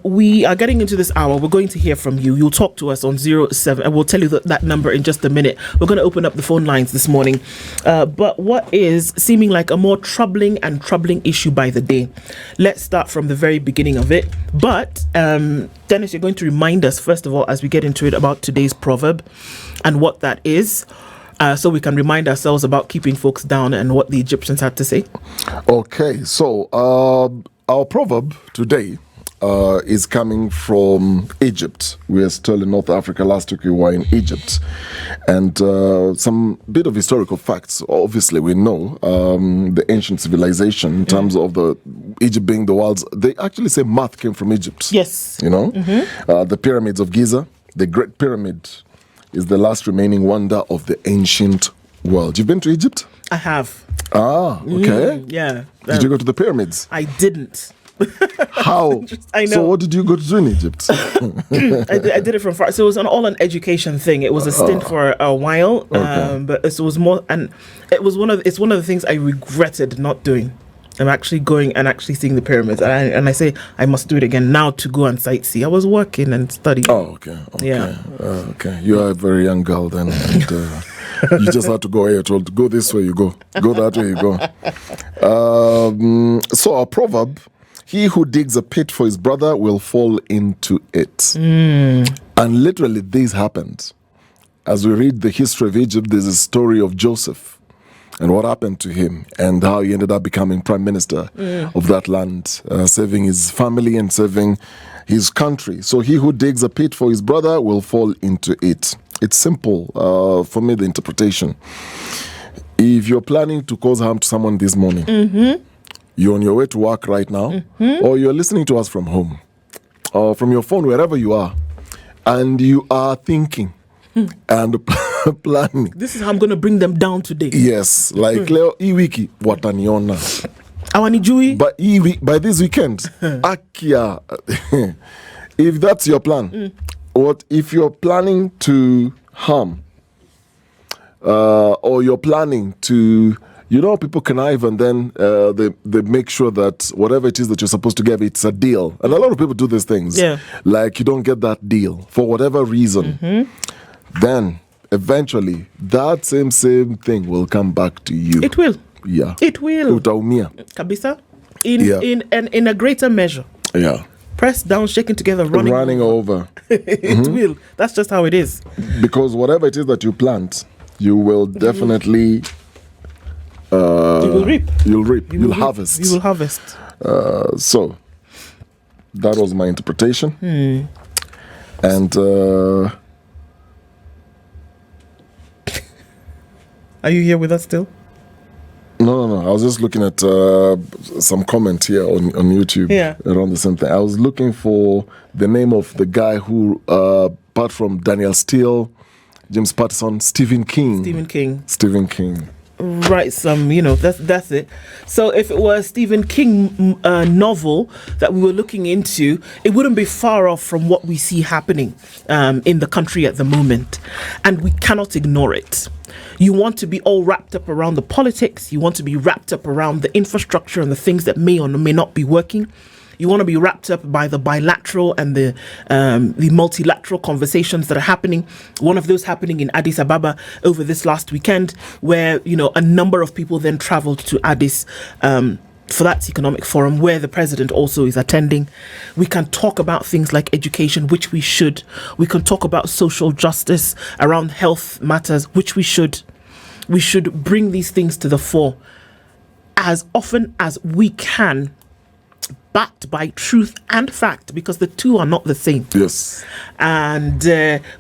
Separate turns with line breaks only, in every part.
We are getting into this hour. We're going to hear from you. You'll talk to us on 07, and we'll tell you that number in just a minute. We're going to open up the phone lines this morning. But what is seeming like a more troubling issue by the day? Let's start from the very beginning of it. But Dennis, you're going to remind us, first of all, as we get into it, about today's proverb and what that is. So we can remind ourselves about keeping folks down and what the Egyptians had to say.
Okay, so our proverb today is coming from Egypt. We are still in North Africa. Last week we were in Egypt. And some bit of historical facts. Obviously we know the ancient civilization in terms of the Egypt being the world's... They actually say math came from Egypt.
Yes.
You know? The pyramids of Giza, the Great Pyramid, is the last remaining wonder of the ancient world. You've been to Egypt?
I have.
Ah, okay.
Yeah.
Did you go to the pyramids?
I didn't.
How?
I know.
So what did you go to do in Egypt?
I did it from far. So it was an education thing. It was a stint for a while, but it was more, and it's one of the things I regretted not doing. I'm actually going and actually seeing the pyramids, and I say I must do it again now to go and sightsee. I was working and studying.
Oh, okay.
Yeah.
Okay. You are a very young girl then. And, you just had to go. You're told, go this way, you go. Go that way, you go. So our proverb: he who digs a pit for his brother will fall into it. And literally, this happened. As we read the history of Egypt, there's a story of Joseph and what happened to him and how he ended up becoming prime minister of that land, saving his family and saving his country. So he who digs a pit for his brother will fall into it. It's simple for me, the interpretation. If you're planning to cause harm to someone this morning, you're on your way to work right now, or you're listening to us from home, or from your phone, wherever you are, and you are thinking and planning.
This is how I'm going to bring them down today.
Yes, like Leo, wiki wataniona.
Awanijui.
But by this weekend, Akia, if that's your plan, what if you're planning to harm, or you're planning to... You know, people connive and then they make sure that whatever it is that you're supposed to get, it's a deal. And a lot of people do these things.
Yeah.
Like you don't get that deal for whatever reason. Then eventually that same thing will come back to you.
It will.
Yeah.
It will.
Utaumia.
Kabisa. In a greater measure.
Yeah.
Pressed down, shaken together, running
over.
It will. That's just how it is.
Because whatever it is that you plant, you will definitely...
you will reap.
You'll reap. You'll harvest.
You will harvest.
So, that was my interpretation. And...
Are you here with us still?
No. I was just looking at some comment here on YouTube around the same thing. I was looking for the name of the guy who, apart from Daniel Steele, James Patterson, Stephen King. Right,
that's it. So if it were a Stephen King novel that we were looking into, it wouldn't be far off from what we see happening in the country at the moment. And we cannot ignore it. You want to be all wrapped up around the politics. You want to be wrapped up around the infrastructure and the things that may or may not be working. You want to be wrapped up by the bilateral and the multilateral conversations that are happening. One of those happening in Addis Ababa over this last weekend, where a number of people then traveled to Addis for that economic forum, where the president also is attending. We can talk about things like education, which we should. We can talk about social justice around health matters, which we should. We should bring these things to the fore as often as we can, backed by truth and fact, because the two are not the same.
Yes.
And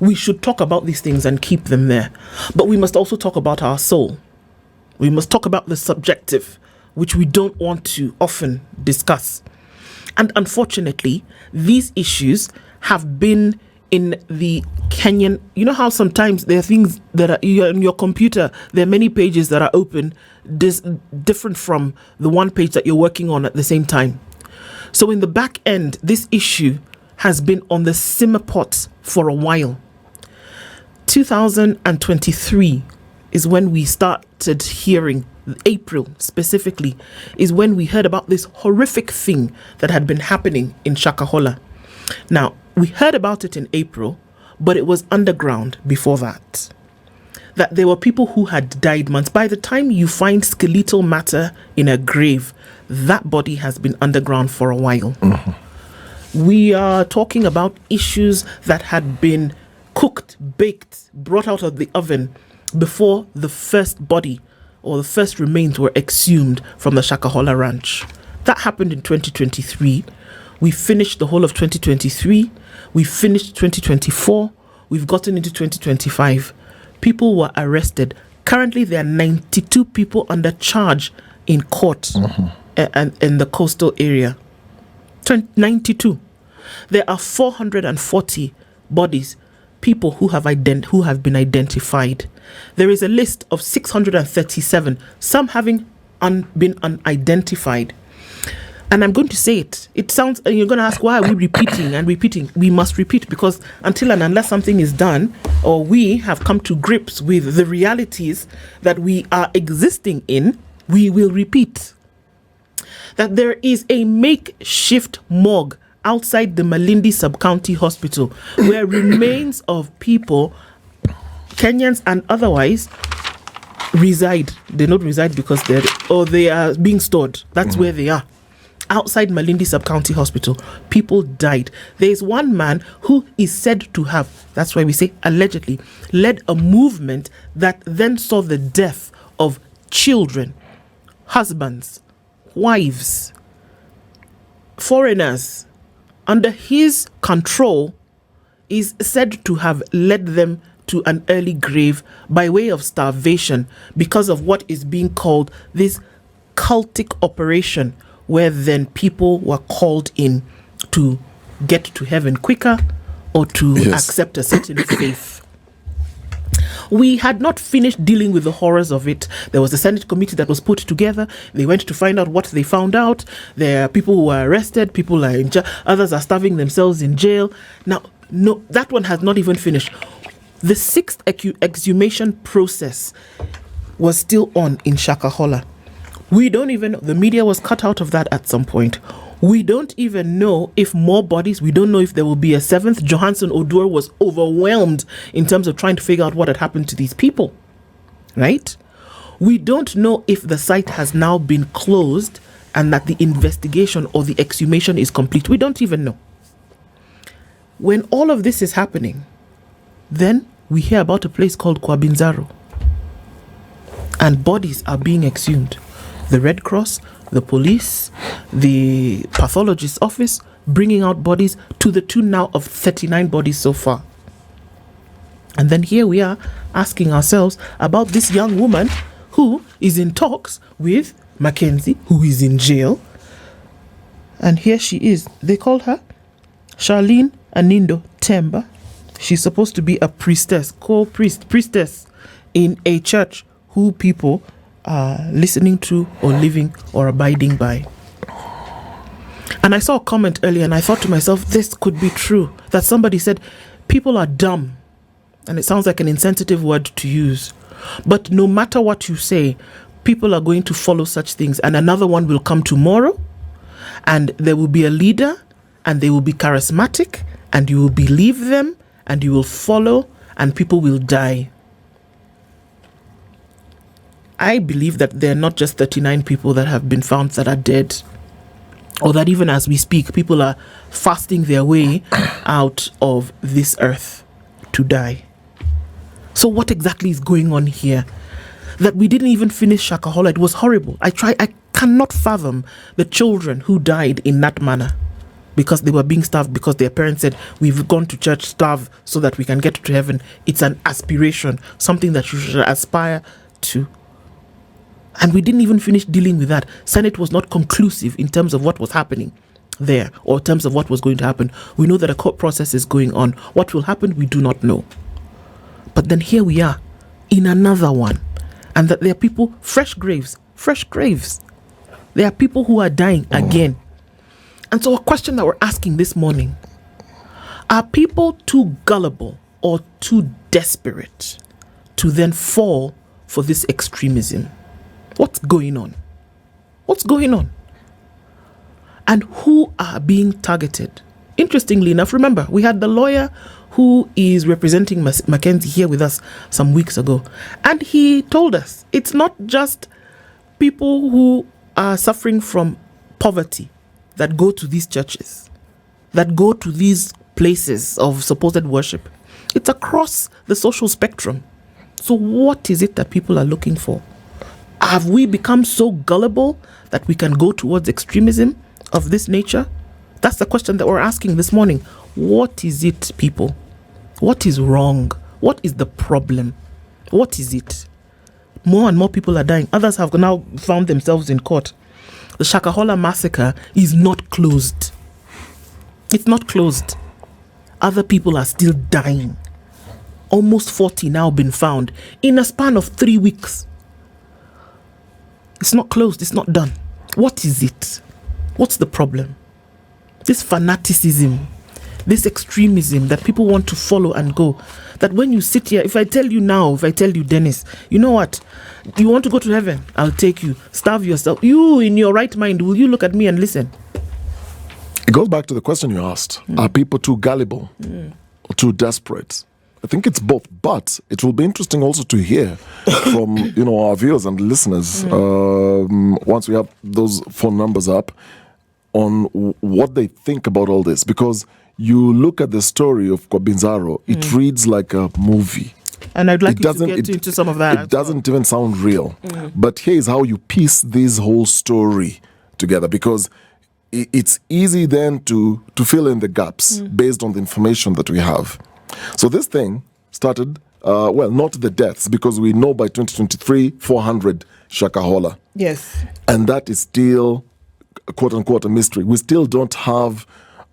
we should talk about these things and keep them there. But we must also talk about our soul. We must talk about the subjective, which we don't want to often discuss. And unfortunately, these issues have been in the Kenyan... You know how sometimes there are things that are in your computer, there are many pages that are open, different from the one page that you're working on at the same time. So in the back end, this issue has been on the simmer pot for a while. 2023 is when we started hearing, April specifically, is when we heard about this horrific thing that had been happening in Shakahola. Now, we heard about it in April, but it was underground before that. That there were people who had died months. By the time you find skeletal matter in a grave, that body has been underground for a while. Mm-hmm. We are talking about issues that had been cooked, baked, brought out of the oven before the first body or the first remains were exhumed from the Shakahola ranch. That happened in 2023. We finished the whole of 2023. We finished 2024. We've gotten into 2025. People were arrested. Currently, there are 92 people under charge in court and in the coastal area. 92. There are 440 bodies, people who have been identified. There is a list of 637, some having been unidentified. And I'm going to say it. It sounds, and you're going to ask, why are we repeating and repeating? We must repeat, because until and unless something is done, or we have come to grips with the realities that we are existing in, we will repeat. That there is a makeshift morgue outside the Malindi Sub-County Hospital where remains of people, Kenyans and otherwise, reside. They don't reside because they are being stored. That's where they are. Outside Malindi Sub-County Hospital, people died. There is one man who is said to have, that's why we say allegedly, led a movement that then saw the death of children, husbands, wives, foreigners. Under his control, is said to have led them to an early grave by way of starvation because of what is being called this cultic operation, where then people were called in to get to heaven quicker or to accept a certain faith. We had not finished dealing with the horrors of it. There was a Senate committee that was put together. They went to find out what they found out. There are people who were arrested, people are in jail, others are starving themselves in jail. Now, no, that one has not even finished. The sixth exhumation process was still on in Shakahola. We don't even know. The media was cut out of that at some point. We don't even know if more bodies, we don't know if there will be a seventh. Johansson Odur was overwhelmed in terms of trying to figure out what had happened to these people, right? We don't know if the site has now been closed and that the investigation or the exhumation is complete. We don't even know. When all of this is happening, then we hear about a place called Kwabinzaro, and bodies are being exhumed. The Red Cross, the police, the pathologist's office, bringing out bodies to the tune now of 39 bodies so far. And then here we are asking ourselves about this young woman who is in talks with Mackenzie, who is in jail. And here she is. They called her Charlene Anindo Temba. She's supposed to be a priestess, priestess in a church who people are listening to or living or abiding by. And I saw a comment earlier and I thought to myself, this could be true. That somebody said, people are dumb. And it sounds like an insensitive word to use. But no matter what you say, people are going to follow such things. And another one will come tomorrow. And there will be a leader. And they will be charismatic. And you will believe them. And you will follow. And people will die. I believe that there are not just 39 people that have been found that are dead, or that even as we speak, people are fasting their way out of this earth to die. So what exactly is going on here? That we didn't even finish Shakahola. It was horrible. I cannot fathom the children who died in that manner because they were being starved, because their parents said, we've gone to church, starve so that we can get to heaven. It's an aspiration, something that you should aspire to. And we didn't even finish dealing with that. Senate was not conclusive in terms of what was happening there, or in terms of what was going to happen. We know that a court process is going on. What will happen, we do not know. But then here we are in another one. And that there are people, fresh graves. There are people who are dying again. And so a question that we're asking this morning, are people too gullible or too desperate to then fall for this extremism? What's going on? What's going on? And who are being targeted? Interestingly enough, remember, we had the lawyer who is representing Mackenzie here with us some weeks ago. And he told us it's not just people who are suffering from poverty that go to these churches, that go to these places of supposed worship. It's across the social spectrum. So what is it that people are looking for? Have we become so gullible that we can go towards extremism of this nature? That's the question that we're asking this morning. What is it, people? What is wrong? What is the problem? What is it? More and more people are dying. Others have now found themselves in court. The Shakahola massacre is not closed. It's not closed. Other people are still dying. Almost 40 now been found in a span of 3 weeks. It's not closed. It's not done. What is it? What's the problem? This fanaticism, this extremism that people want to follow and go. That when you sit here, if I tell you, Dennis, you know what? You want to go to heaven? I'll take you. Starve yourself. You, in your right mind, will you look at me and listen?
It goes back to the question you asked. Are people too gullible or too desperate? I think it's both, but it will be interesting also to hear from our viewers and listeners once we have those phone numbers up on what they think about all this. Because you look at the story of Kobinzaro, it reads like a movie.
And I'd like you to get into some of that.
It doesn't even sound real. But here is how you piece this whole story together, because it's easy then to fill in the gaps based on the information that we have. So this thing started, not the deaths, because we know by 2023, 400 Shakahola.
Yes.
And that is still, quote-unquote, a mystery. We still don't have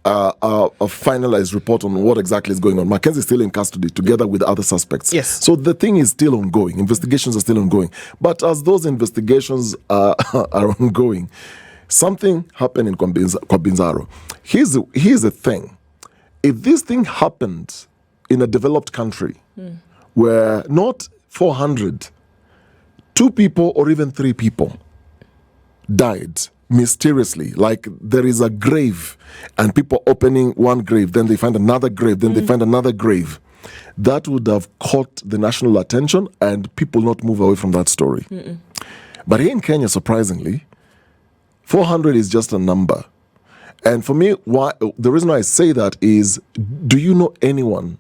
a finalized report on what exactly is going on. Mackenzie is still in custody together with other suspects.
Yes.
So the thing is still ongoing. Investigations are still ongoing. But as those investigations are ongoing, something happened in Kobinzaro. Here's the thing. If this thing happened in a developed country where not 400, 2 people or even 3 people died mysteriously, like there is a grave and people opening one grave, then they find another grave, then they find another grave, that would have caught the national attention and people not move away from that story. But here in Kenya, surprisingly, 400 is just a number. And for me, the reason why I say that is, do you know anyone,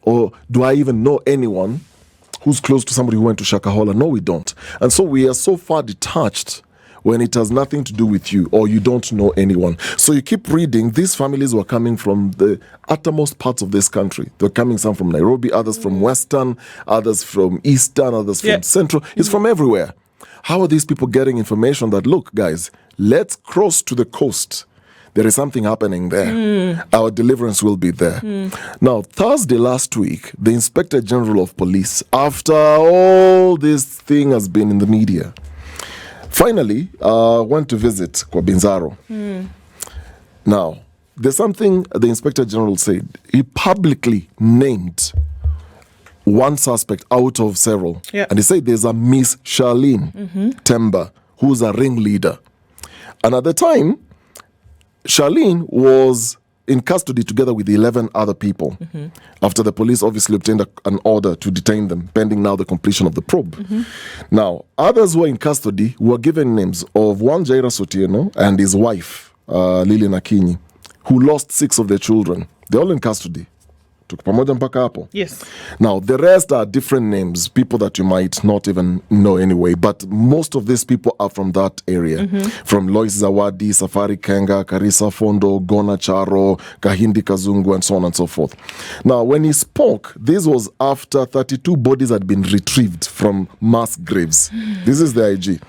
or do I even know anyone who's close to somebody who went to Shakahola? No, we don't. And so we are so far detached when it has nothing to do with you, or you don't know anyone. So you keep reading, these families were coming from the uttermost parts of this country. They're coming, some from Nairobi, others from Western, others from Eastern, others from Central. It's from everywhere. How are these people getting information that, look, guys, let's cross to the coast? There is something happening there. Our deliverance will be there. Now, Thursday last week, the Inspector General of Police, after all this thing has been in the media, finally went to visit Kobinzaro. Now, there's something the Inspector General said. He publicly named one suspect out of several. And he said there's a Miss Charlene Temba, who's a ringleader. And at the time, Charlene was in custody together with 11 other people after the police obviously obtained an order to detain them, pending now the completion of the probe. Now, others who were in custody were given names of one Jaira Sotieno and his wife, Lilian Akinyi, who lost 6 of their children. They're all in custody. Pamoja mpaka hapo.
Yes.
Now, the rest are different names, people that you might not even know anyway, but most of these people are from that area. From Lois Zawadi, Safari Kenga, Karisa Fondo, Gona Charo, Kahindi Kazungu, and so on and so forth. Now, when he spoke, this was after 32 bodies had been retrieved from mass graves. This is the IG.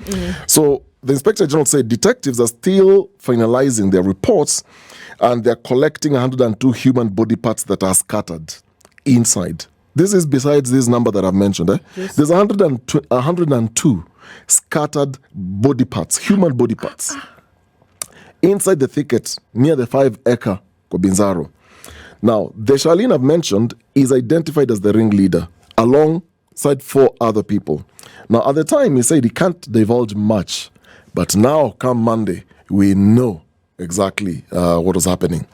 So the Inspector General said detectives are still finalizing their reports, and they're collecting 102 human body parts that are scattered inside. This is besides this number that I've mentioned.
Yes.
There's 102 scattered body parts, human body parts, inside the thicket near the 5-acre Kobinzaro. Now, the Charlene I've mentioned is identified as the ringleader, alongside alongside 4 other people. Now, at the time, he said he can't divulge much. But now, come Monday, we know exactly what was happening.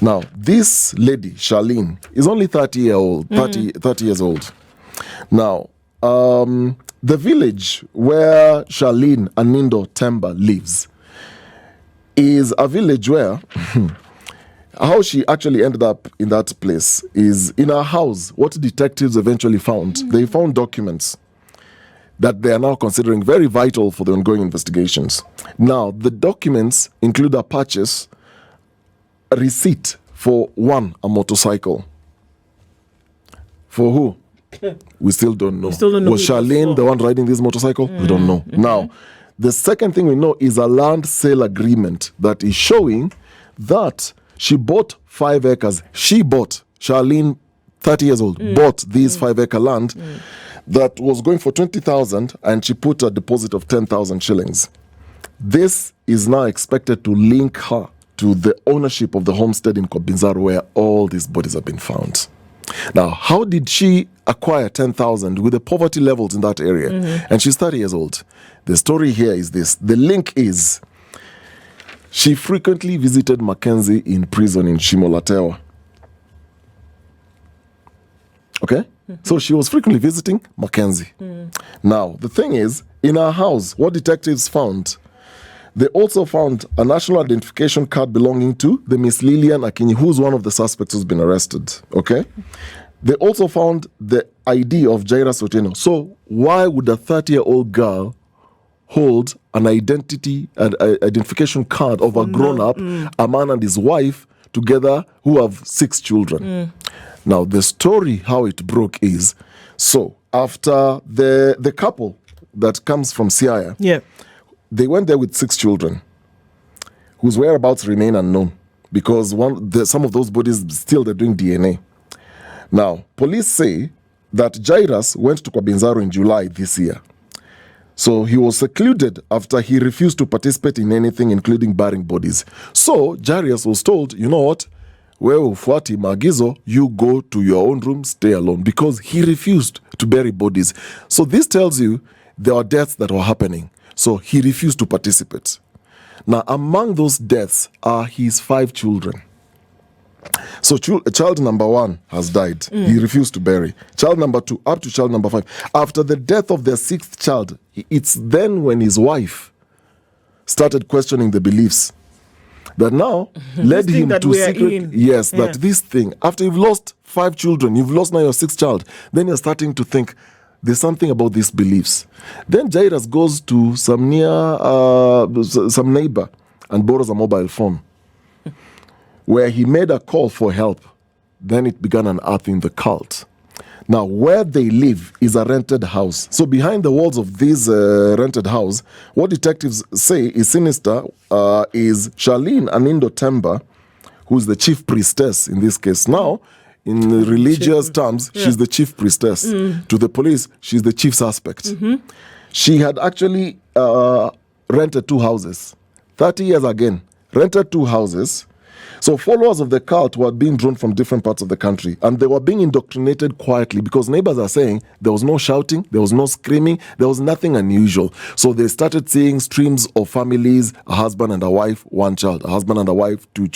Now, this lady, Charlene, is only 30 years old. Now, the village where Charlene Anindo Temba lives is a village where how she actually ended up in that place is in her house. What detectives eventually found, they found documents that they are now considering very vital for the ongoing investigations. Now, the documents include a purchase, a receipt for a motorcycle. For who? We still don't know. Was Charlene the one riding this motorcycle? We don't know. Now, the second thing we know is a land sale agreement that is showing that she bought 5 acres. Charlene, 30 years old, bought this 5-acre land that was going for 20,000, and she put a deposit of 10,000 shillings. This is now expected to link her to the ownership of the homestead in Kobinzaro where all these bodies have been found. Now, how did she acquire 10,000 with the poverty levels in that area? And she's 30 years old. The story here is this. The link is she frequently visited Mackenzie in prison in Shimolatewa. Okay? So she was frequently visiting Mackenzie. Now, the thing is, in her house, what detectives found, they also found a national identification card belonging to the Miss Lillian Akinyi, who's one of the suspects who's been arrested. Okay? They also found the ID of Jairus Otieno. So why would a 30-year-old girl hold an identification card of a grown-up, a man and his wife, together, who have 6 children? Now, the story, how it broke is, so after the couple that comes from Siaya, they went there with 6 children, whose whereabouts remain unknown, because some of those bodies, still they're doing DNA. Now, police say that Jairus went to Kobinzaro in July this year. So he was secluded after he refused to participate in anything, including burying bodies. So Jairus was told, you know what? Wewe ufuati maagizo, you go to your own room, stay alone, because he refused to bury bodies. So this tells you there are deaths that were happening. So he refused to participate. Now, among those deaths are his 5 children. So child number 1 has died. He refused to bury. Child number 2 up to child number 5. After the death of their 6th child, it's then when his wife started questioning the beliefs that now led him to secret. That this thing, after you've lost 5 children, you've lost now your 6th child, then you're starting to think there's something about these beliefs. Then Jairus goes to some neighbor and borrows a mobile phone, where he made a call for help. Then it began unearthing the cult. Now, where they live is a rented house. So behind the walls of this rented house, what detectives say is sinister is Charlene Anindo Temba, who's the chief priestess in this case. Now, in religious terms, she's the chief priestess. To the police, she's the chief suspect. She had actually rented 2 houses. 30 years again, rented 2 houses. So followers of the cult were being drawn from different parts of the country, and they were being indoctrinated quietly because neighbors are saying there was no shouting, there was no screaming, there was nothing unusual. So they started seeing streams of families, a husband and a wife, 1 child, a husband and a wife, 2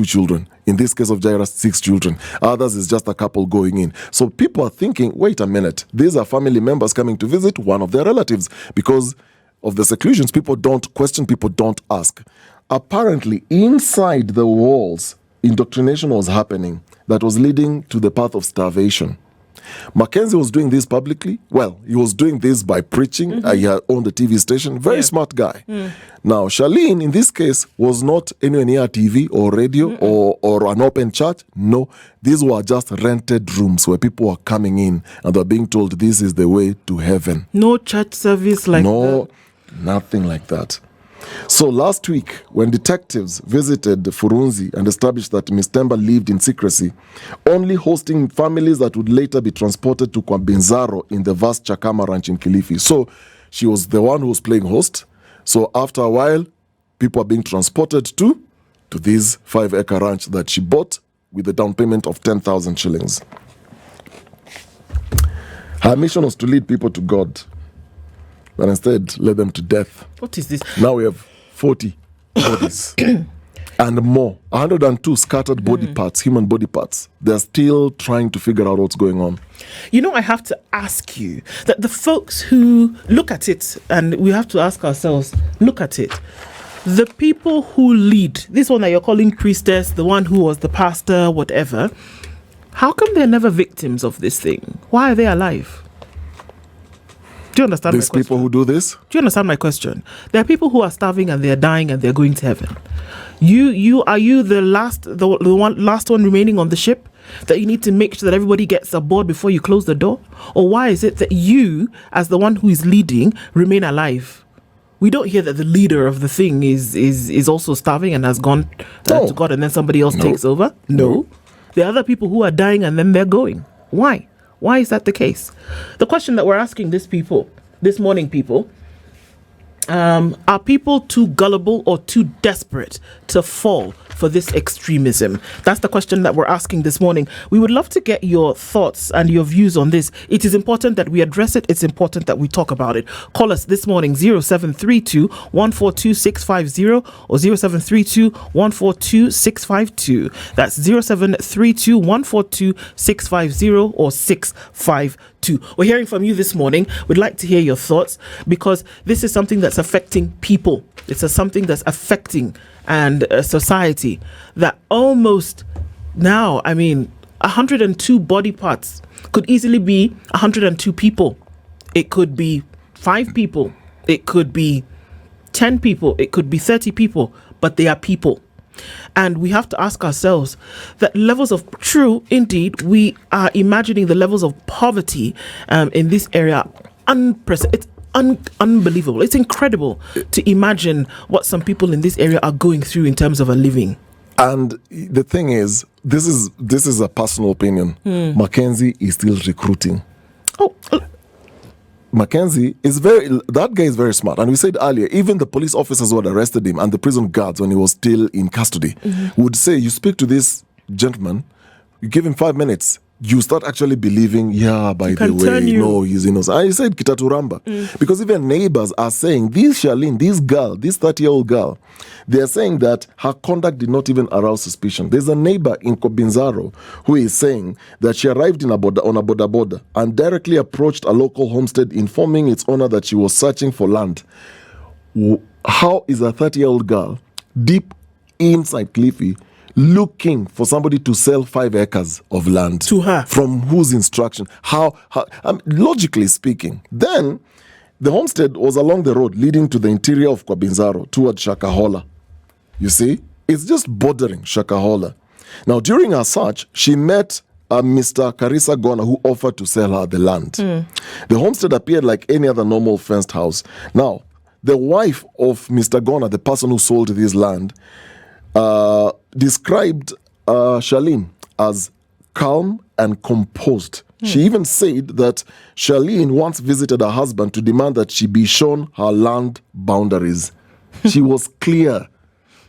children. In this case of Jairus, 6 children. Others is just a couple going in. So people are thinking, wait a minute, these are family members coming to visit one of their relatives. Because of the seclusions, people don't question, people don't ask. Apparently, inside the walls, indoctrination was happening that was leading to the path of starvation. Mackenzie was doing this publicly. Well, he was doing this by preaching. He had owned a TV station. Very smart guy. Now, Charlene, in this case, was not anywhere near TV or radio or an open church. No, these were just rented rooms where people were coming in and they're being told this is the way to heaven.
No church service like that?
No, nothing like that. So last week, when detectives visited Furunzi and established that Ms. Temba lived in secrecy, only hosting families that would later be transported to Kwambinzaro in the vast Chakama ranch in Kilifi. So she was the one who was playing host. So after a while, people are being transported to this 5-acre ranch that she bought with a down payment of 10,000 shillings. Her mission was to lead people to God, but instead led them to death.
What is this?
Now we have 40 bodies and more. 102 scattered body parts, human body parts. They're still trying to figure out what's going on.
You know, I have to ask you that the folks who look at it, and we have to ask ourselves, look at it. The people who lead, this one that you're calling priestess, the one who was the pastor, whatever, how come they're never victims of this thing? Why are they alive? Do you understand
These
my question?
people who do this?
Do you understand my question? There are people who are starving and they're dying and they're going to heaven. Are you the last one remaining on the ship that you need to make sure that everybody gets aboard before you close the door? Or why is it that you, as the one who is leading, remain alive? We don't hear that the leader of the thing is also starving and has gone to God, and then somebody else takes over. No. There are other people who are dying and then they're going. Why? Why is that the case? The question that we're asking this morning, people, are people too gullible or too desperate to fall for this extremism? That's the question that we're asking this morning. We would love to get your thoughts and your views on this. It is important that we address it. It's important that we talk about it. Call us this morning, 0732 142 650 or 0732 142 652. That's 0732 142 650 or 652. We're hearing from you this morning. We'd like to hear your thoughts because this is something that's affecting people. It's something that's affecting and society that almost now, 102 body parts could easily be 102 people. It could be 5 people. It could be 10 people. It could be 30 people, but they are people. And we have to ask ourselves that levels of indeed, we are imagining the levels of poverty in this area. It's unbelievable. It's incredible to imagine what some people in this area are going through in terms of a living.
And the thing is, this is a personal opinion. Mackenzie is still recruiting. Mackenzie that guy is very smart. And we said earlier, even the police officers who had arrested him and the prison guards when he was still in custody would say, you speak to this gentleman, you give him 5 minutes, you start actually believing, by the way, no, he's innocent. I said Kitaturamba. Because even neighbors are saying, this 30-year-old girl, they are saying that her conduct did not even arouse suspicion. There's a neighbor in Kobinzaro who is saying that she arrived on a boda and directly approached a local homestead informing its owner that she was searching for land. How is a 30-year-old girl deep inside Cliffy looking for somebody to sell 5 acres of land
to her?
From whose instruction? How logically speaking, then the homestead was along the road leading to the interior of Kwabinzaro towards Shakahola. You see, it's just bordering Shakahola. Now, during her search, she met Mr. Karisa Gona, who offered to sell her the land. The homestead appeared like any other normal fenced house. Now, the wife of Mr. Gona, the person who sold this land, described Charlene as calm and composed. She even said that Charlene once visited her husband to demand that she be shown her land boundaries. She was clear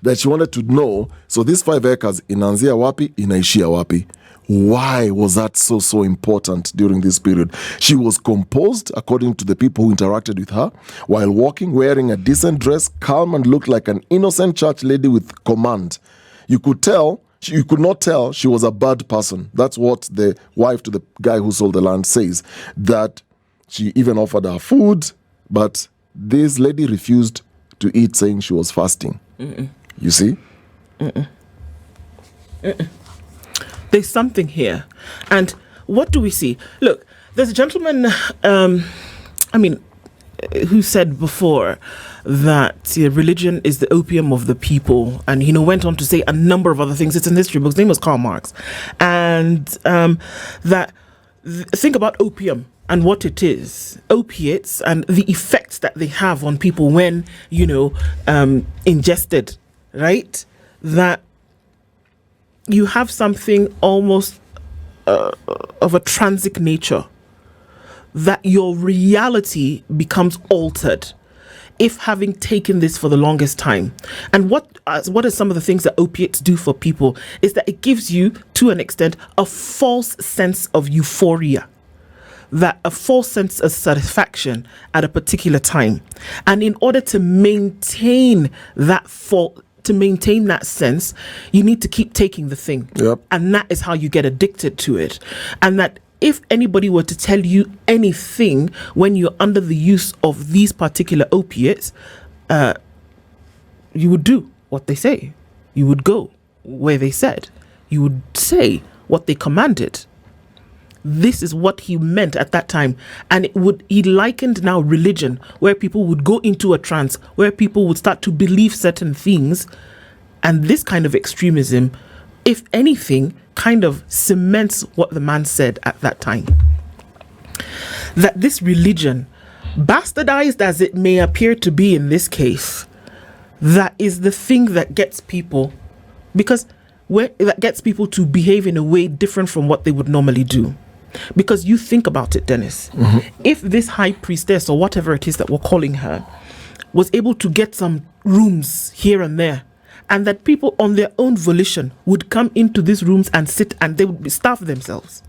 that she wanted to know, so these 5 acres, inaanzia wapi, inaishia wapi? Why was that so important during this period? She was composed, according to the people who interacted with her, while walking, wearing a decent dress, calm, and looked like an innocent church lady with command. You could not tell she was a bad person. That's what the wife to the guy who sold the land says, that she even offered her food, but this lady refused to eat, saying she was fasting. You see?
There's something here. And what do we see? Look, there's a gentleman, who said before that religion is the opium of the people, and went on to say a number of other things. It's in history books. His name was Karl Marx. And think about opium and what it is. Opiates and the effects that they have on people when, ingested, right? That you have something almost of a transic nature, that your reality becomes altered if having taken this for the longest time. And what are some of the things that opiates do for people is that it gives you, to an extent, a false sense of euphoria. that a false sense of satisfaction at a particular time. And in order to maintain that sense, you need to keep taking the thing.
Yep.
And that is how you get addicted to it. And that if anybody were to tell you anything when you're under the use of these particular opiates, you would do what they say. You would go where they said. You would say what they commanded. This is what he meant at that time. And he likened now religion, where people would go into a trance, where people would start to believe certain things. And this kind of extremism, if anything, kind of cements what the man said at that time. That this religion, bastardized as it may appear to be in this case, that is the thing that gets people, that gets people to behave in a way different from what they would normally do. Because you think about it, Dennis. Mm-hmm. If this high priestess or whatever it is that we're calling her was able to get some rooms here and there, and that people on their own volition would come into these rooms and sit and they would starve themselves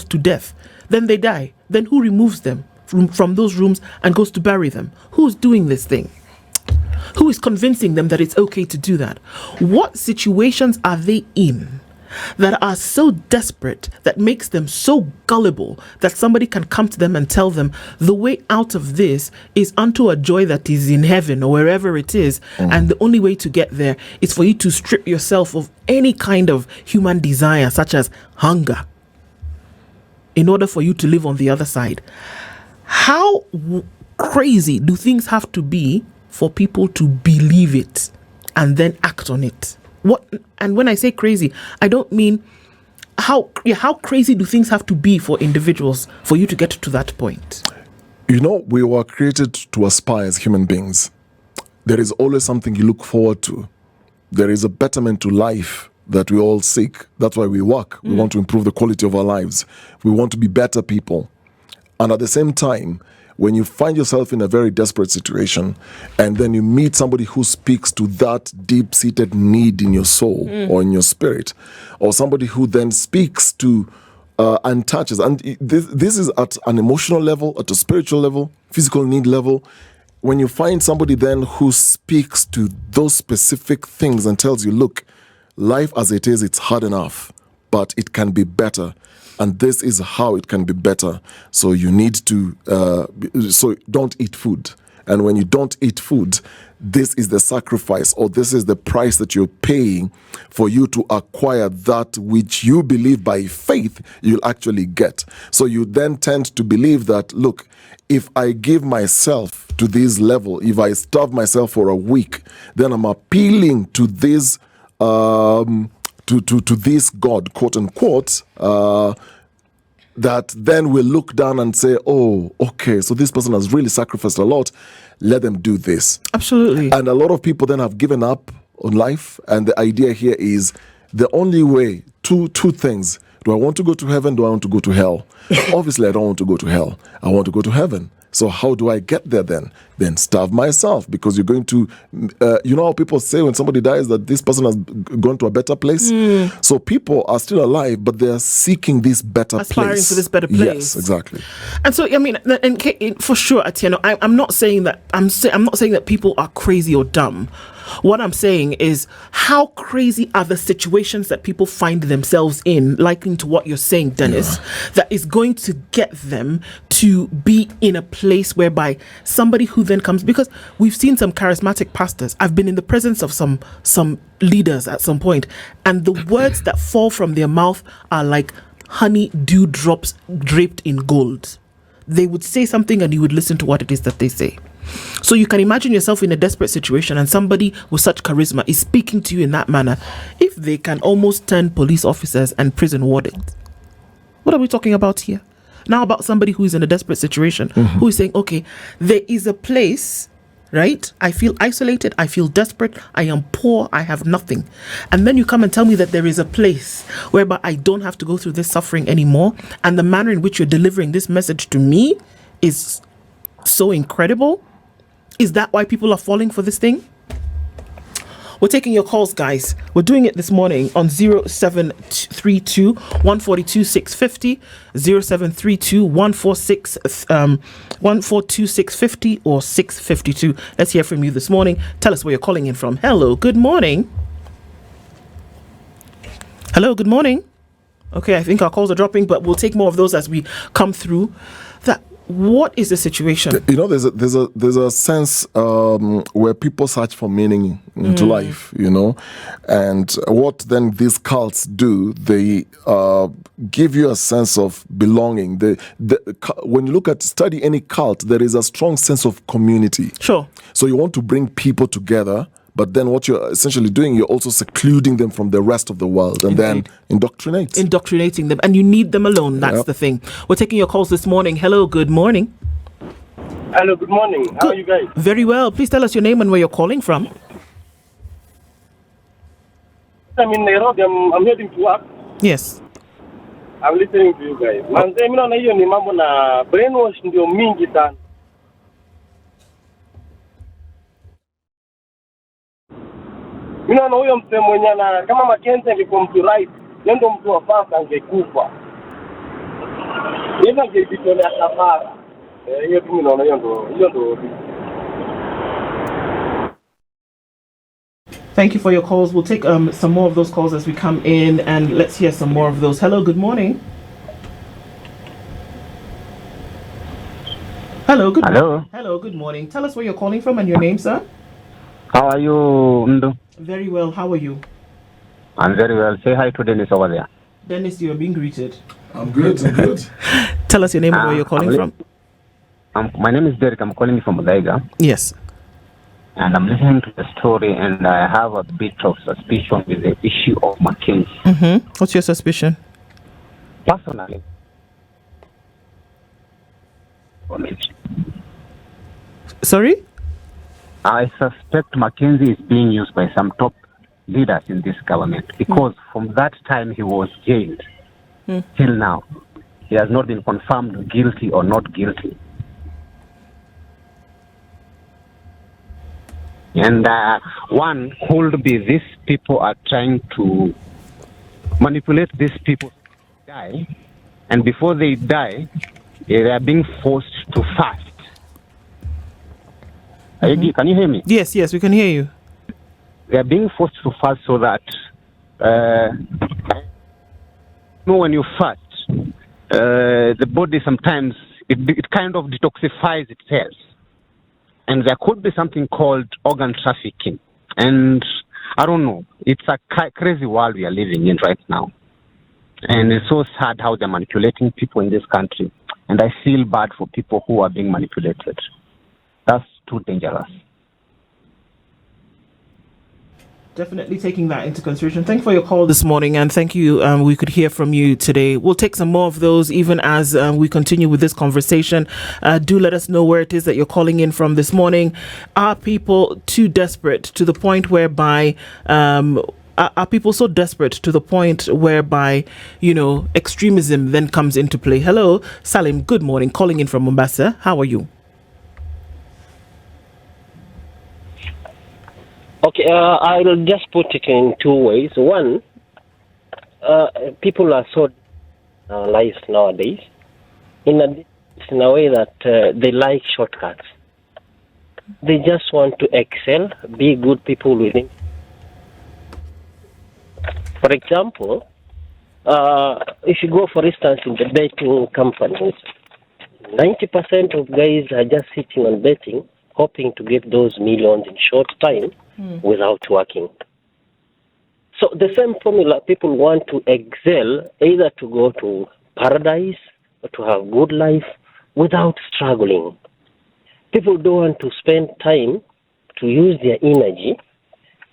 to death, then they die. Then who removes them from those rooms and goes to bury them? Who's doing this thing? Who is convincing them that it's okay to do that? What situations are they in that are so desperate, that makes them so gullible, that somebody can come to them and tell them the way out of this is unto a joy that is in heaven or wherever it is, and the only way to get there is for you to strip yourself of any kind of human desire, such as hunger, in order for you to live on the other side? How crazy do things have to be for people to believe it and then act on it? And when I say crazy, I don't mean how crazy do things have to be for individuals for you to get to that point?
You know, we were created to aspire as human beings. There is always something you look forward to. There is a betterment to life that we all seek. That's why we work. We want to improve the quality of our lives. We want to be better people. And at the same time, when you find yourself in a very desperate situation and then you meet somebody who speaks to that deep-seated need in your soul or in your spirit, or somebody who then speaks to and touches, and this is at an emotional level, at a spiritual level, physical need level, when you find somebody then who speaks to those specific things and tells you, look, life as it is, it's hard enough, but it can be better. And this is how it can be better. So you need to, so don't eat food. And when you don't eat food, this is the sacrifice, or this is the price that you're paying for you to acquire that which you believe by faith you'll actually get. So you then tend to believe that, look, if I give myself to this level, if I starve myself for a week, then I'm appealing to this to this God, quote unquote, that then will look down and say, oh, okay, so this person has really sacrificed a lot. Let them do this.
Absolutely.
And a lot of people then have given up on life. And the idea here is the only way, two things. Do I want to go to heaven? Do I want to go to hell? Obviously, I don't want to go to hell. I want to go to heaven. So how do I get there then? Then starve myself, because you're going to, you know how people say when somebody dies that this person has gone to a better place? So people are still alive, but they're seeking this better
Aspiring
place.
for this better place.
Yes, exactly.
And so, I mean, and for sure, Atieno, I'm not saying that I'm not saying that people are crazy or dumb. What I'm saying is, how crazy are the situations that people find themselves in, likening to what you're saying, Dennis, that is going to get them to be in a place whereby somebody who then comes, because we've seen some charismatic pastors. I've been in the presence of some leaders at some point, and the words that fall from their mouth are like honey dewdrops draped in gold. They would say something and you would listen to what it is that they say. So you can imagine yourself in a desperate situation and somebody with such charisma is speaking to you in that manner. If they can almost turn police officers and prison wardens, what are we talking about here? Now about somebody who is in a desperate situation, who is saying, okay, there is a place, right? I feel isolated, I feel desperate, I am poor, I have nothing. And then you come and tell me that there is a place whereby I don't have to go through this suffering anymore. And the manner in which you're delivering this message to me is so incredible. Is that why people are falling for this thing? We're taking your calls, guys. We're doing it this morning on 0732 142 650, 0732 142 650 or 652. Let's hear from you this morning. Tell us where you're calling in from. Hello, good morning. Hello, good morning. Okay, I think our calls are dropping, but we'll take more of those as we come through. What is the situation?
You know, there's a sense where people search for meaning into life, you know, and what then these cults do, they give you a sense of belonging. When you study any cult, there is a strong sense of community.
Sure.
So you want to bring people together. But then what you're essentially doing, you're also secluding them from the rest of the world and then
indoctrinating them. And you need them alone. That's the thing. We're taking your calls this morning. Hello, good morning.
Hello, good morning. How are you guys?
Very well. Please tell us your name and where you're calling from.
I'm in Nairobi. I'm heading to work.
Yes.
I'm listening to you guys. Manze, mimi naona hiyo ni mambo na brainwash ndio mingi sana. Mimi naona huyo msemo mwenye kama Mackenzie angekuwa mtu right, ndio mtu wa fast angekufa. Yeye angejitolea safara. Hiyo mimi naona hiyo ndio.
Thank you for your calls. We'll take some more of those calls as we come in, and let's hear some more of those. Hello, good morning. Hello, good morning. Hello, good morning. Tell us where you're calling from and your name, sir.
How are you, Ndo?
Very well. How are you?
I'm very well. Say hi to Dennis over there.
Dennis, you're being greeted.
I'm good.
Tell us your name and where you're calling from.
My name is Derek. I'm calling you from Odaiga.
Yes.
And I'm listening to the story, and I have a bit of suspicion with the issue of Mackenzie.
Mm-hmm. What's your suspicion?
Personally.
Sorry?
I suspect Mackenzie is being used by some top leaders in this government because from that time he was jailed till now, he has not been confirmed guilty or not guilty. And one could be these people are trying to manipulate these people to die, and before they die, they are being forced to fast. Can you hear me?
Yes, we can hear you.
They are being forced to fast so that when you fast, the body sometimes it kind of detoxifies itself. And there could be something called organ trafficking. And I don't know. It's a crazy world we are living in right now. And it's so sad how they're manipulating people in this country. And I feel bad for people who are being manipulated. That's too dangerous.
Definitely taking that into consideration. Thank you for your call this morning, and thank you. We could hear from you today. We'll take some more of those even as we continue with this conversation. Do let us know where it is that you're calling in from this morning. Are people too desperate to the point whereby are people so desperate to the point whereby, extremism then comes into play? Hello, Salim, good morning. Calling in from Mombasa. How are you?
Okay, I'll just put it in two ways. One, people are so lives nowadays in a way that they like shortcuts. They just want to excel, be good people within. For example, if you go, for instance, in the betting companies, 90% of guys are just sitting on betting, hoping to get those millions in short time without working. So the same formula, people want to excel, either to go to paradise or to have good life without struggling. People don't want to spend time to use their energy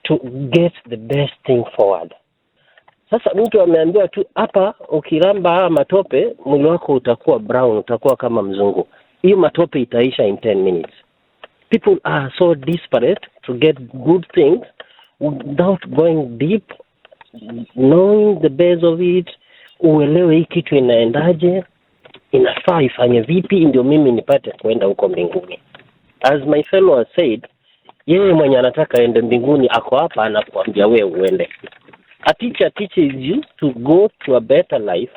to get the best thing forward. Sasa mtu ameambiwa tu hapa ukiramba matope mwili wako utakuwa brown, utakuwa kama mzungu. Hiyo matope itaisha in 10 minutes. People are so desperate to get good things without going deep, knowing the base of it, uelewe hii kitu inaendaje, inafaa ifanye vipi ndio mimi nipate kwenda huko mbinguni. As my fellow has said, Yeye mwenye anataka aende mbinguni ako hapa anakuambia wewe uende. A teacher teaches you to go to a better life.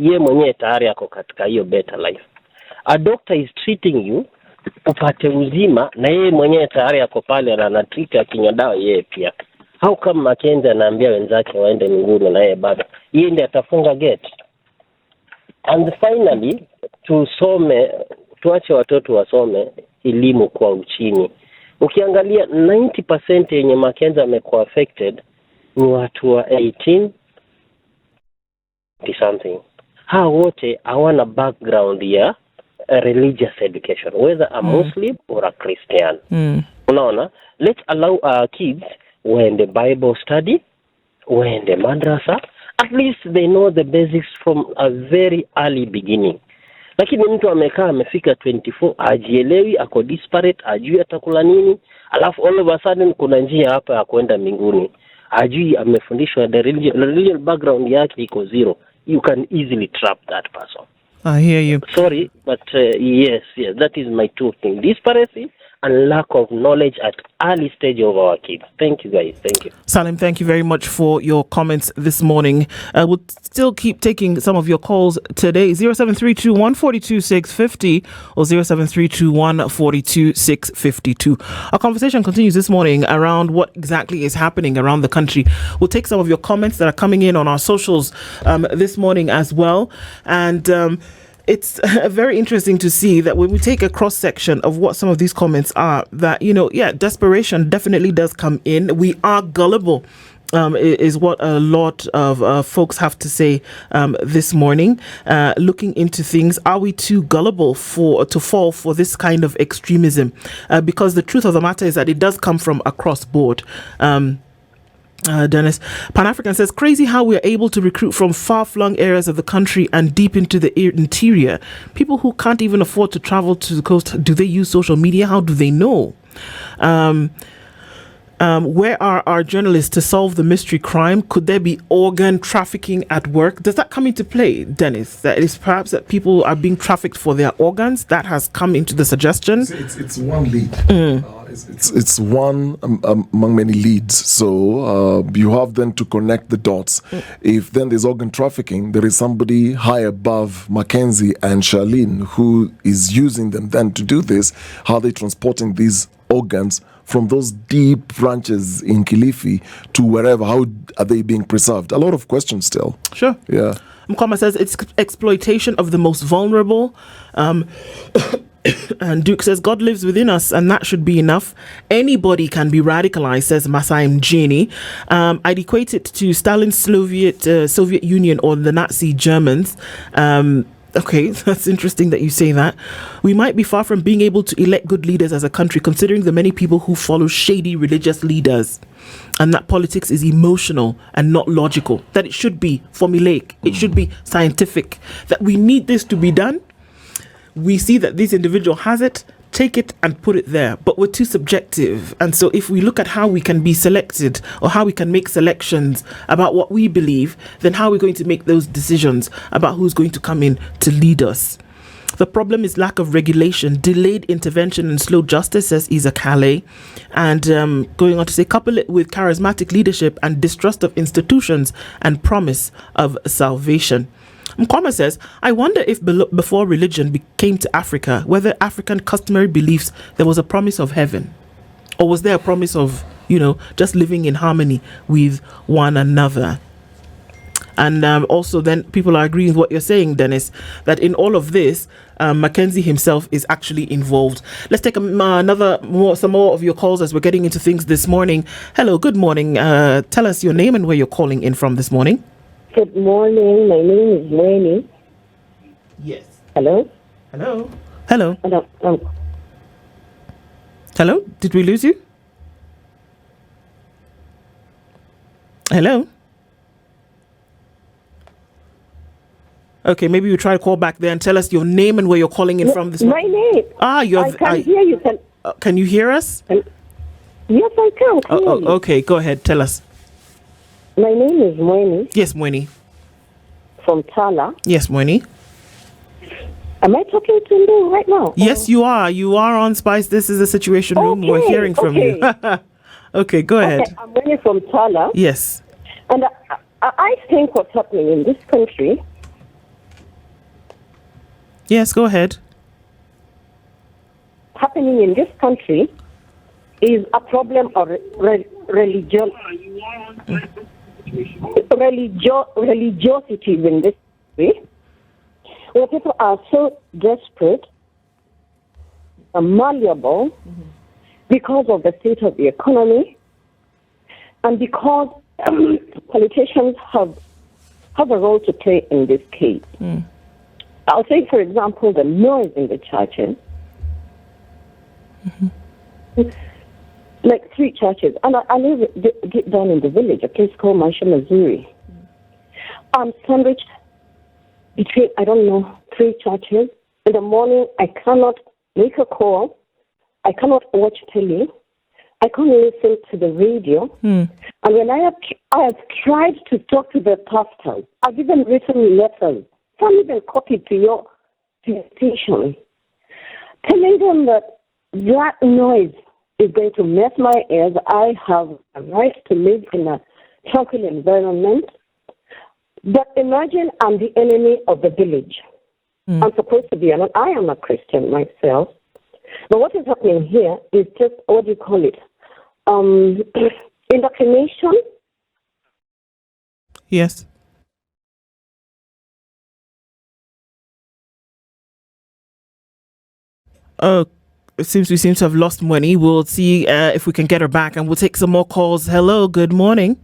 Yeye mwenyewe tayari ako katika hiyo better life. A doctor is treating you upate uzima na yeye mwenyewe tayari ako pale na anatreat akinywa dawa yeye pia. How come Mackenzie anaambia wenzake waende mbinguni na yeye bado? Yeye ndiye atafunga gate. And finally tuache watoto wasome elimu kwa uchini. Ukiangalia 90% yenye Mackenzie amekuwa affected ni watu wa 18 something. Hao wote hawana background ya religious education, whether a Muslim or a Christian. Unaona, let's allow our kids waende Bible study, waende madrasa. At least they know the basics from a very early beginning. Lakini mtu amekaa amefika 24 ajielewi, ako disparate, ajui atakula nini, alafu all of a sudden kuna njia hapa ya kwenda mbinguni. Ajui amefundishwa the religious background yake iko zero. You can easily trap that person.
I hear you.
Sorry, but yes, that is my two things. Disparity and lack of knowledge at early stage of our kids. Thank you, guys. Thank you.
Salim, thank you very much for your comments this morning. We'll still keep taking some of your calls today. 07321 42650 or 07321 42652. Our conversation continues this morning around what exactly is happening around the country. We'll take some of your comments that are coming in on our socials this morning as well. And it's very interesting to see that when we take a cross section of what some of these comments are, that, desperation definitely does come in. We are gullible, is what a lot of folks have to say this morning. Looking into things, are we too gullible to fall for this kind of extremism? Because the truth of the matter is that it does come from across board. Dennis, Pan-African says, crazy how we are able to recruit from far-flung areas of the country and deep into the interior. People who can't even afford to travel to the coast, do they use social media? How do they know? Where are our journalists to solve the mystery crime? Could there be organ trafficking at work? Does that come into play, Dennis? That it is perhaps that people are being trafficked for their organs? That has come into the suggestion.
It's one lead. It's one among many leads. So you have then to connect the dots. If then there's organ trafficking, there is somebody high above Mackenzie and Charlene who is using them then to do this. How are they transporting these organs from those deep ranches in Kilifi to wherever? How are they being preserved? A lot of questions still.
Sure.
Yeah.
Mkwama says it's exploitation of the most vulnerable. And Duke says God lives within us and that should be enough. Anybody can be radicalized, says Masai Mjini. I'd equate it to Stalin's Soviet Union or the Nazi Germans. Okay, that's interesting that you say that. We might be far from being able to elect good leaders as a country, considering the many people who follow shady religious leaders, and that politics is emotional and not logical, that it should be formulaic, it should be scientific, that we need this to be done. We see that this individual has it, take it and put it there, but we're too subjective. And so if we look at how we can be selected or how we can make selections about what we believe, then how are we going to make those decisions about who's going to come in to lead us? The problem is lack of regulation, delayed intervention and slow justice, says Isa Calais. And going on to say, couple it with charismatic leadership and distrust of institutions and promise of salvation. Mkwama says, I wonder if before religion came to Africa, whether African customary beliefs, there was a promise of heaven. Or was there a promise of, just living in harmony with one another? And also then people are agreeing with what you're saying, Dennis, that in all of this, Mackenzie himself is actually involved. Let's take some more of your calls as we're getting into things this morning. Hello, good morning. Tell us your name and where you're calling in from this morning.
Good morning. My name is Mweni.
Yes.
Hello?
Hello? Hello?
Hello?
Hello? Did we lose you? Hello? Okay, maybe you try to call back there and tell us your name and where you're calling in from this morning.
My name? I can hear you.
Can you hear us?
Yes, I can.
Okay, go ahead. Tell us.
My name is Mweni.
Yes, Mweni.
From Tala.
Yes, Mweni.
Am I talking to you right now?
Yes, you are. You are on Spice. This is the Situation Room. We're hearing from you. Okay, go ahead.
Okay, I'm really from Tala.
Yes.
And I think what's happening in this country...
Yes, go ahead.
Happening in this country is a problem of religiosity in this country, where people are so desperate and malleable because of the state of the economy and because politicians have a role to play in this case. I'll take, for example, the noise in the churches. Like 3 churches. And I live deep down in the village, a place called Maisha, Missouri. I'm sandwiched between, 3 churches. In the morning, I cannot make a call. I cannot watch telly. I can't listen to the radio. And when I have tried to talk to the pastors, I've even written letters, some even copied to your station, telling them that noise is going to mess my ears. I have a right to live in a tranquil environment. But imagine I'm the enemy of the village. I'm supposed to be, I am a Christian myself. But what is happening here is just, what do you call it? Indoctrination.
Yes. It seems we seem to have lost money. We'll see if we can get her back, and we'll take some more calls. Hello, good morning.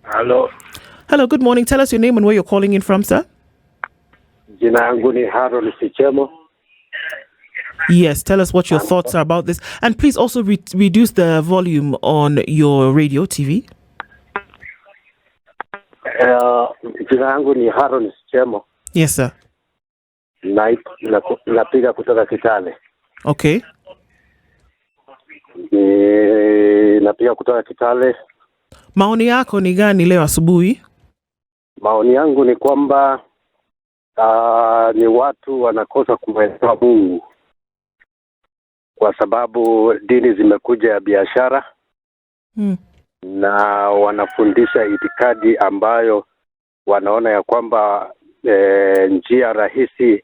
Hello.
Hello, good morning. Tell us your name and where you're calling in from, sir.
Jina yangu ni Harold Sichemo.
Yes, tell us what your thoughts are about this. And please also reduce the volume on your radio, TV.
Jina yangu ni Harold Sichemo.
Yes, sir.
Napiga kutoka Kitale.
Okay.
Napiga kutoka Kitale.
Maoni yako ni gani leo asubuhi?
Maoni yangu ni kwamba ni watu wanakosa kumwelewa Mungu, kwa sababu dini zimekuja ya biashara na wanafundisha itikadi ambayo wanaona ya kwamba njia rahisi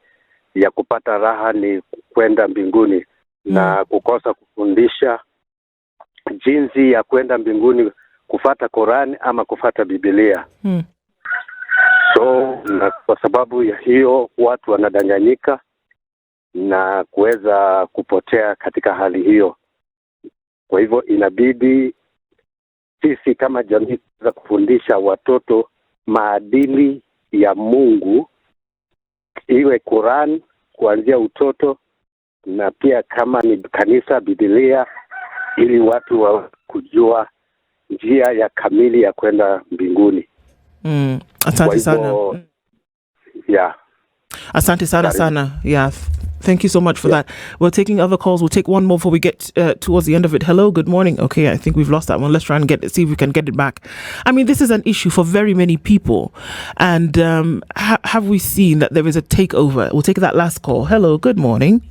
ya kupata raha ni kwenda mbinguni na kukosa kufundisha jinsi ya kwenda mbinguni, kufata Qur'an ama kufata Biblia. So na kwa sababu ya hiyo watu wanadanganyika na kuweza kupotea katika hali hiyo. Kwa hivyo inabidi sisi kama jamii za kufundisha watoto maadili ya Mungu, iwe Qur'an kuanzia utoto, na pia kama ni kanisa Biblia, ili watu wa kujua njia ya kamili ya kwenda mbinguni.
Asante sana.
Yeah.
Asante sana. Yeah. Thank you so much for that. We're taking other calls. We'll take one more before we get towards the end of it. Hello, good morning. Okay, I think we've lost that one. Let's try and see if we can get it back. I mean, this is an issue for very many people. And have we seen that there is a takeover? We'll take that last call. Hello, good morning.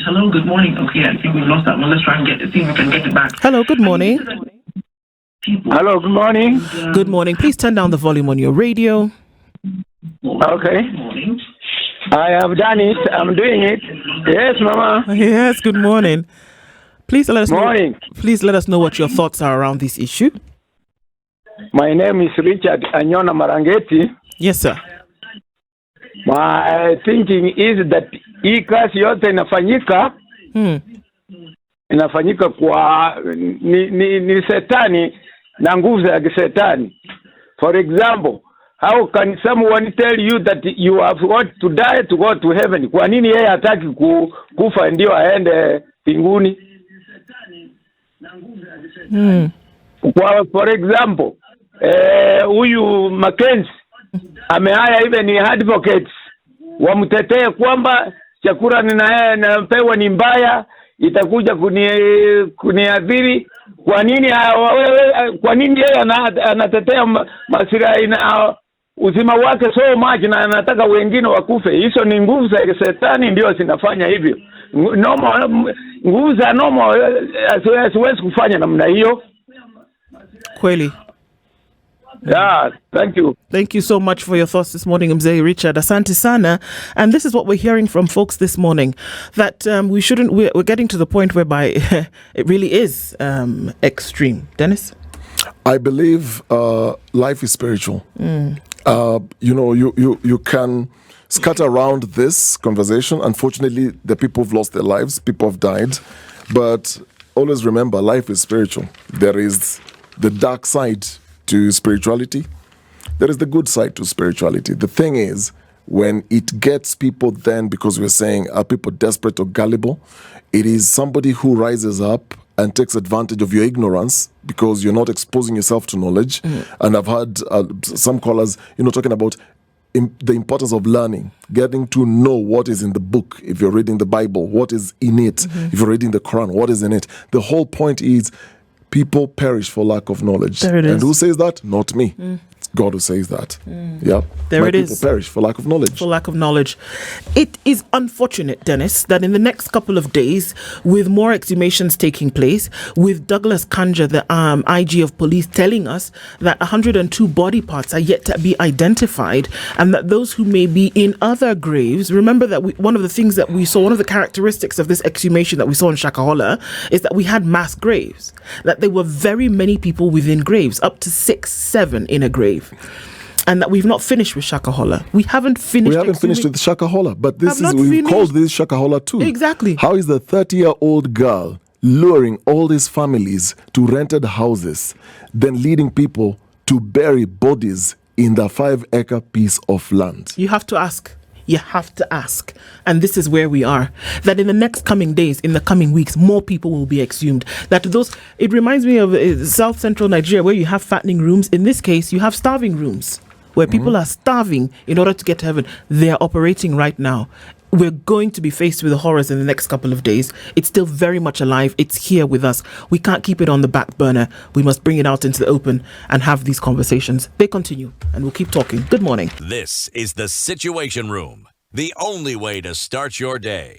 Hello, good morning. Okay, I think we've lost that one. Let's try and see if we can get it back.
Hello, good morning.
Hello, good morning.
Good morning. Please turn down the volume on your radio.
Okay. I have done it. I'm doing it. Yes, Mama.
Yes, good morning. Please let us
morning.
Please let us know what your thoughts are around this issue.
My name is Richard Anyona Marangeti.
Yes, sir.
My thinking is that hii kazi yote inafanyika kwa ni setani na nguvu za kisetani. For example, how can someone tell you that you have got to die to go to heaven? Kwa nini yeye hataki kufa ndio aende mbinguni? For example, huyu Mackenzie amehaya even ni advocates wamtetee kwamba chakula ninapewa ni mbaya, itakuja kuniadhiri. Kwa nini yeye anatetea maslahi uzima wake so much na anataka wengine wakufe. Hizo ni nguvu za Shetani ndio zinafanya hivyo. Nguvu za normal asiwezi kufanya namna hiyo.
Kweli.
Yeah, thank you.
Thank you so much for your thoughts this morning, Mzee Richard. Asante sana. And this is what we're hearing from folks this morning, that we're getting to the point whereby it really is extreme. Dennis?
I believe life is spiritual. You can scatter around this conversation. Unfortunately, the people have lost their lives, people have died. But always remember, life is spiritual. There is the dark side to spirituality. There is the good side to spirituality. The thing is, when it gets people then, because we're saying, are people desperate or gullible? It is somebody who rises up and takes advantage of your ignorance because you're not exposing yourself to knowledge. And I've heard some callers, talking about the importance of learning, getting to know what is in the book. If you're reading the Bible, what is in it? If you're reading the Quran, what is in it? The whole point is people perish for lack of knowledge.
There it is.
And who says that? Not me. It's God who says that. Yeah.
There it is.
People perish for lack of knowledge.
For lack of knowledge. It is unfortunate, Dennis, that in the next couple of days, with more exhumations taking place, with Douglas Kanja, the IG of police, telling us that 102 body parts are yet to be identified, and that those who may be in other graves, remember that one of the things that we saw, one of the characteristics of this exhumation that we saw in Shakahola is that we had mass graves, that there were very many people within graves, up to 6, 7 in a grave. And that we've not finished with Shakahola. We haven't finished.
We haven't finished with Shakahola, but we've called this Shakahola too.
Exactly.
How is the 30-year-old girl luring all these families to rented houses, then leading people to bury bodies in the 5-acre piece of land?
You have to ask. You have to ask. And this is where we are. That in the next coming days, in the coming weeks, more people will be exhumed. It reminds me of South Central Nigeria, where you have fattening rooms. In this case, you have starving rooms, where people are starving in order to get to heaven. They are operating right now. We're going to be faced with the horrors in the next couple of days. It's still very much alive. It's here with us. We can't keep it on the back burner. We must bring it out into the open and have these conversations. They continue, and we'll keep talking. Good morning.
This is the Situation Room, the only way to start your day.